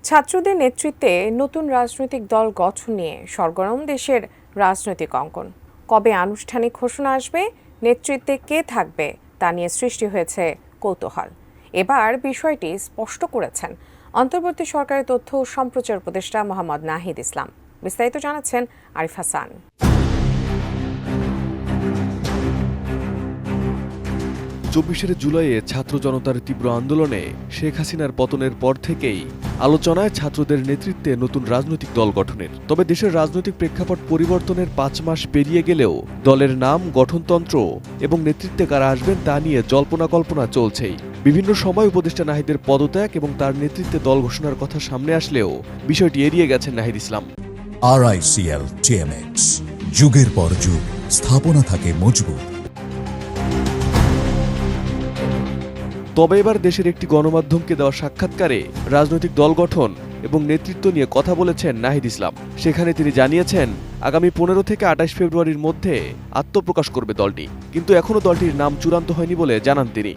ছাত্রদের নেতৃত্বে নতুন রাজনৈতিক দল গঠন নিয়ে সরগরম দেশের রাজনৈতিক অঙ্গন। কবে আনুষ্ঠানিক ঘোষণা আসবে, নেতৃত্বে কে থাকবে তা নিয়ে সৃষ্টি হয়েছে কৌতূহল। এবার বিষয়টি স্পষ্ট করেছেন অন্তর্বর্তী সরকারের তথ্য ও সম্প্রচার উপদেষ্টা মোহাম্মদ নাহিদ ইসলাম। বিস্তারিত জানাচ্ছেন আরিফ হাসান। ২৪ জুলাইয়ে ছাত্র জনতার তীব্র আন্দোলনে শেখ হাসিনার পতনের পর থেকেই আলোচনায় ছাত্রদের নেতৃত্বে নতুন রাজনৈতিক দল গঠনের। তবে দেশের রাজনৈতিক প্রেক্ষাপট পরিবর্তনের ৫ মাস পেরিয়ে গেলেও দলের নাম, গঠনতন্ত্র এবং নেতৃত্বে কারা আসবেন তা নিয়ে জল্পনা কল্পনা চলছেই। বিভিন্ন সময় উপদেষ্টা নাহিদের পদত্যাগ এবং তার নেতৃত্বে দল ঘোষণার কথা সামনে আসলেও বিষয়টি এড়িয়ে গেছেন নাহিদ ইসলাম। RICL TMX, যুগের পর যুগ স্থাপনা থাকে মজবুত। তবে এবার দেশের একটি গণমাধ্যমকে দেওয়া সাক্ষাৎকারে রাজনৈতিক দল গঠন এবং নেতৃত্ব নিয়ে কথা বলেছেন নাহিদ ইসলাম। সেখানে তিনি জানিয়েছেন, আগামী ১৫ থেকে ২৮ ফেব্রুয়ারির মধ্যে আত্মপ্রকাশ করবে দলটি, কিন্তু এখনও দলটির নাম চূড়ান্ত হয়নি বলে জানান তিনি।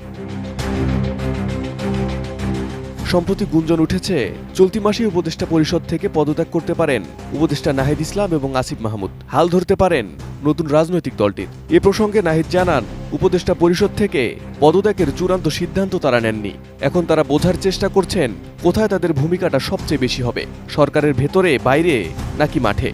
সম্প্রতি গুঞ্জন উঠেছে, চলতি মাসেই উপদেষ্টা পরিষদ থেকে পদত্যাগ করতে পারেন উপদেষ্টা নাহিদ ইসলাম এবং আসিফ মাহমুদ। হাল ধরতে পারেন নতুন রাজনৈতিক দলটির। এ প্রসঙ্গে নাহিদ জানান, উপদেষ্টা পরিষদ থেকে পদত্যাগের চূড়ান্ত সিদ্ধান্ত তারা নেননি। এখন তারা বোঝার চেষ্টা করছেন কোথায় তাদের ভূমিকাটা সবচেয়ে বেশি হবে, সরকারের ভেতরে, বাইরে নাকি মাঠে।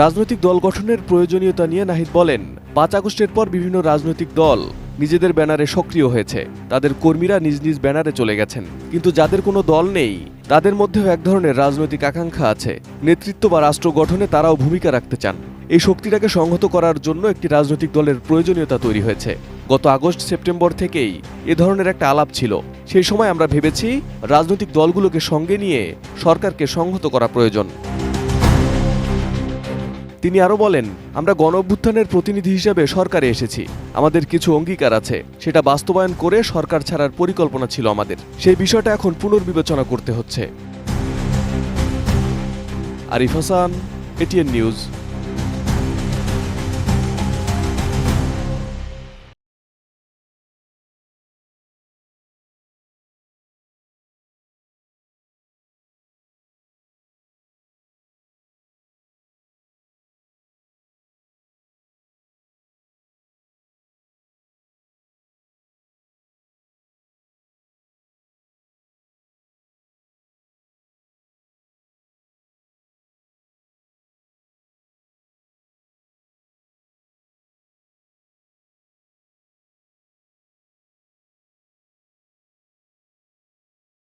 রাজনৈতিক দল গঠনের প্রয়োজনীয়তা নিয়ে নাহিদ বলেন, ৫ আগস্টের পর বিভিন্ন রাজনৈতিক দল নিজেদের ব্যানারে সক্রিয় হয়েছে, তাদের কর্মীরা নিজ নিজ ব্যানারে চলে গেছেন। কিন্তু যাদের কোনো দল নেই তাদের মধ্যেও এক ধরনের রাজনৈতিক আকাঙ্ক্ষা আছে, নেতৃত্ব বা রাষ্ট্র গঠনে তারাও ভূমিকা রাখতে চান। এই শক্তিটাকে সংহত করার জন্য একটি রাজনৈতিক দলের প্রয়োজনীয়তা তৈরি হয়েছে। গত আগস্ট সেপ্টেম্বর থেকেই এ ধরনের একটা আলাপ ছিল। সেই সময় আমরা ভেবেছি রাজনৈতিক দলগুলোকে সঙ্গে নিয়ে সরকারকে সংহত করা প্রয়োজন। তিনি আরও বলেন, আমরা গণ অভ্যুত্থানের প্রতিনিধি হিসেবে সরকারে এসেছি, আমাদের কিছু অঙ্গীকার আছে, সেটা বাস্তবায়ন করে সরকার ছাড়ার পরিকল্পনা ছিল আমাদের। সেই বিষয়টা এখন পুনর্বিবেচনা করতে হচ্ছে। Arif Hasan, ATN news.